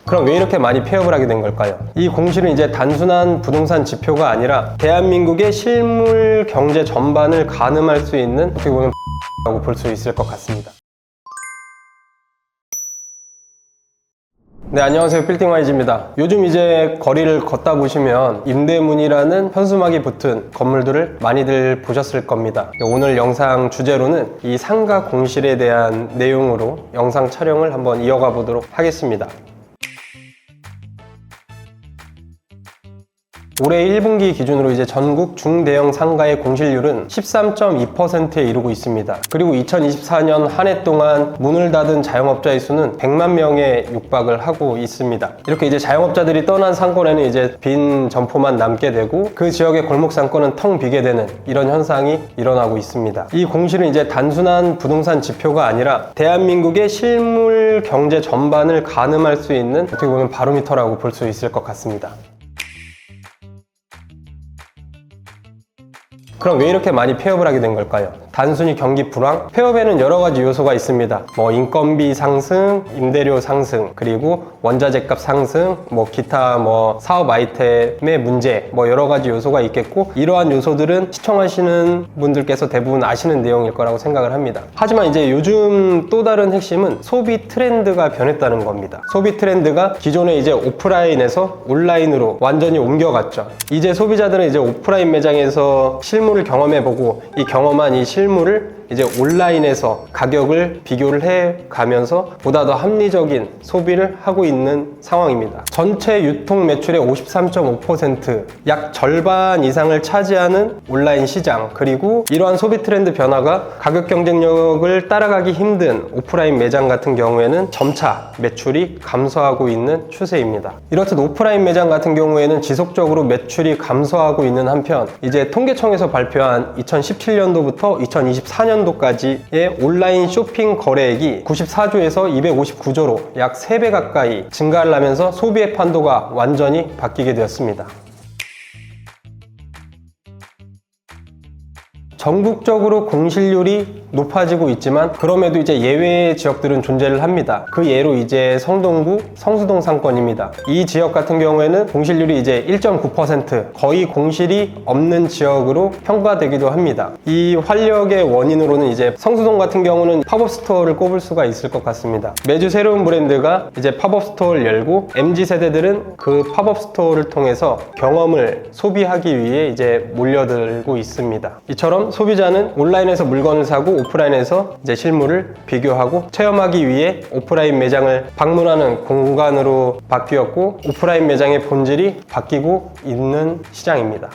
그럼 왜 이렇게 많이 폐업을 하게 된 걸까요? 이 공실은 이제 단순한 부동산 지표가 아니라 대한민국의 실물 경제 전반을 가늠할 수 있는 어떻게 보면 라고 볼 수 있을 것 같습니다. 네, 안녕하세요. 빌딩와이즈입니다. 요즘 이제 거리를 걷다 보시면 임대문이라는 현수막이 붙은 건물들을 많이들 보셨을 겁니다. 오늘 영상 주제로는 이 상가 공실에 대한 내용으로 영상 촬영을 한번 이어가 보도록 하겠습니다. 올해 1분기 기준으로 이제 전국 중대형 상가의 공실률은 13.2%에 이르고 있습니다. 그리고 2024년 한 해 동안 문을 닫은 자영업자의 수는 100만 명에 육박을 하고 있습니다. 이렇게 이제 자영업자들이 떠난 상권에는 이제 빈 점포만 남게 되고 그 지역의 골목 상권은 텅 비게 되는 이런 현상이 일어나고 있습니다. 이 공실은 이제 단순한 부동산 지표가 아니라 대한민국의 실물 경제 전반을 가늠할 수 있는 어떻게 보면 바로미터라고 볼 수 있을 것 같습니다. 그럼 왜 이렇게 많이 폐업을 하게 된 걸까요? 단순히 경기 불황? 폐업에는 여러 가지 요소가 있습니다. 인건비 상승, 임대료 상승, 그리고 원자재값 상승, 기타 사업 아이템의 문제, 여러 가지 요소가 있겠고, 이러한 요소들은 시청하시는 분들께서 대부분 아시는 내용일 거라고 생각을 합니다. 하지만 이제 요즘 또 다른 핵심은 소비 트렌드가 변했다는 겁니다. 소비 트렌드가 기존에 이제 오프라인에서 온라인으로 완전히 옮겨갔죠. 이제 소비자들은 이제 오프라인 매장에서 실물을 경험해보고 이 경험한 이 실물을 이제 온라인에서 가격을 비교를 해 가면서 보다 더 합리적인 소비를 하고 있는 상황입니다. 전체 유통 매출의 53.5%, 약 절반 이상을 차지하는 온라인 시장, 그리고 이러한 소비 트렌드 변화가 가격 경쟁력을 따라가기 힘든 오프라인 매장 같은 경우에는 점차 매출이 감소하고 있는 추세입니다. 이렇듯 오프라인 매장 같은 경우에는 지속적으로 매출이 감소하고 있는 한편, 이제 통계청에서 발표한 2017년도부터 2024년도까지의 온라인 쇼핑 거래액이 94조에서 259조로 약 3배 가까이 증가를 하면서 소비의 판도가 완전히 바뀌게 되었습니다. 전국적으로 공실률이 높아지고 있지만 그럼에도 이제 예외의 지역들은 존재를 합니다. 그 예로 이제 성동구 성수동 상권입니다. 이 지역 같은 경우에는 공실률이 이제 1.9%, 거의 공실이 없는 지역으로 평가되기도 합니다. 이 활력의 원인으로는 이제 성수동 같은 경우는 팝업 스토어를 꼽을 수가 있을 것 같습니다. 매주 새로운 브랜드가 이제 팝업 스토어를 열고 MZ 세대들은 그 팝업 스토어를 통해서 경험을 소비하기 위해 이제 몰려들고 있습니다. 이처럼 소비자는 온라인에서 물건을 사고 오프라인에서 이제 실물을 비교하고 체험하기 위해 오프라인 매장을 방문하는 공간으로 바뀌었고, 오프라인 매장의 본질이 바뀌고 있는 시장입니다.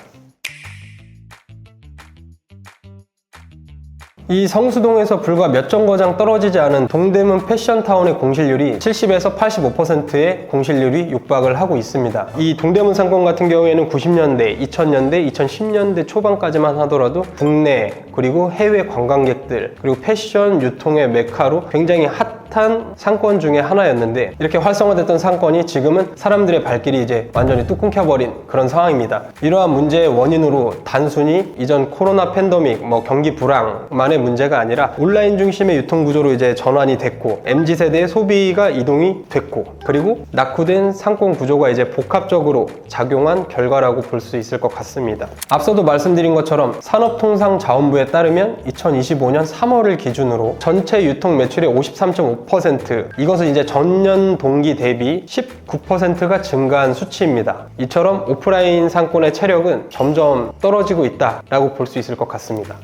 이 성수동에서 불과 몇 정거장 떨어지지 않은 동대문 패션타운의 공실률이 70에서 85%의 공실률이 육박을 하고 있습니다. 이 동대문 상권 같은 경우에는 90년대, 2000년대, 2010년대 초반까지만 하더라도 국내 그리고 해외 관광객들 그리고 패션 유통의 메카로 굉장히 핫한 상권 중에 하나였는데, 이렇게 활성화됐던 상권이 지금은 사람들의 발길이 이제 완전히 뚝 끊겨버린 그런 상황입니다. 이러한 문제의 원인으로 단순히 이전 코로나 팬데믹, 경기 불황만의 문제가 아니라 온라인 중심의 유통 구조로 이제 전환이 됐고, MZ세대의 소비가 이동이 됐고, 그리고 낙후된 상권 구조가 이제 복합적으로 작용한 결과라고 볼 수 있을 것 같습니다. 앞서도 말씀드린 것처럼 산업통상자원부에 따르면 2025년 3월을 기준으로 전체 유통 매출의 53.5%, 이것은 이제 전년 동기 대비 19%가 증가한 수치입니다. 이처럼 오프라인 상권의 체력은 점점 떨어지고 있다라고 볼 수 있을 것 같습니다.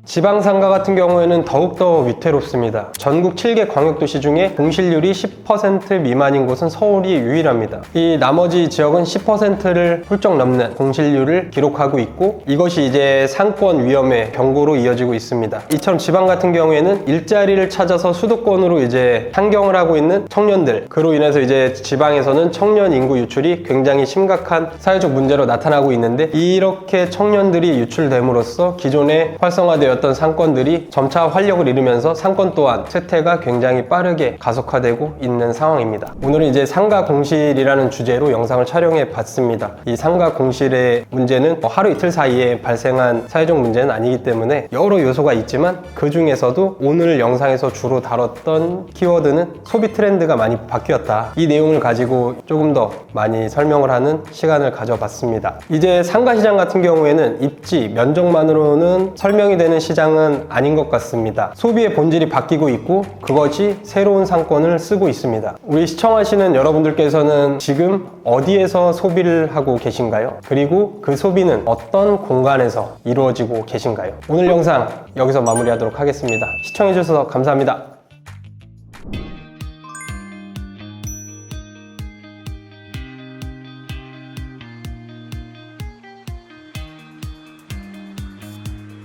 지방상가 같은 경우에는 더욱더 위태롭습니다. 전국 7개 광역도시 중에 공실률이 10% 미만인 곳은 서울이 유일합니다. 이 나머지 지역은 10%를 훌쩍 넘는 공실률을 기록하고 있고, 이것이 이제 상권 위험의 경고로 이어지고 있습니다. 이처럼 지방 같은 경우에는 일자리를 찾아서 수도권으로 이제 상경을 하고 있는 청년들, 그로 인해서 이제 지방에서는 청년 인구 유출이 굉장히 심각한 사회적 문제로 나타나고 있는데, 이렇게 청년들이 유출됨으로써 기존에 활성화되었던 중이었던 상권들이 점차 활력을 잃으면서 상권 또한 쇠퇴가 굉장히 빠르게 가속화되고 있는 상황입니다. 오늘은 이제 상가 공실이라는 주제로 영상을 촬영해 봤습니다. 이 상가 공실의 문제는 하루 이틀 사이에 발생한 사회적 문제는 아니기 때문에 여러 요소가 있지만 그 중에서도 오늘 영상에서 주로 다뤘던 키워드는 소비 트렌드가 많이 바뀌었다. 이 내용을 가지고 조금 더 많이 설명을 하는 시간을 가져봤습니다. 이제 상가 시장 같은 경우에는 입지, 면적만으로는 설명이 되는 시장은 아닌 것 같습니다. 소비의 본질이 바뀌고 있고 그것이 새로운 상권을 쓰고 있습니다. 우리 시청하시는 여러분들께서는 지금 어디에서 소비를 하고 계신가요? 그리고 그 소비는 어떤 공간에서 이루어지고 계신가요? 오늘 영상 여기서 마무리하도록 하겠습니다. 시청해주셔서 감사합니다.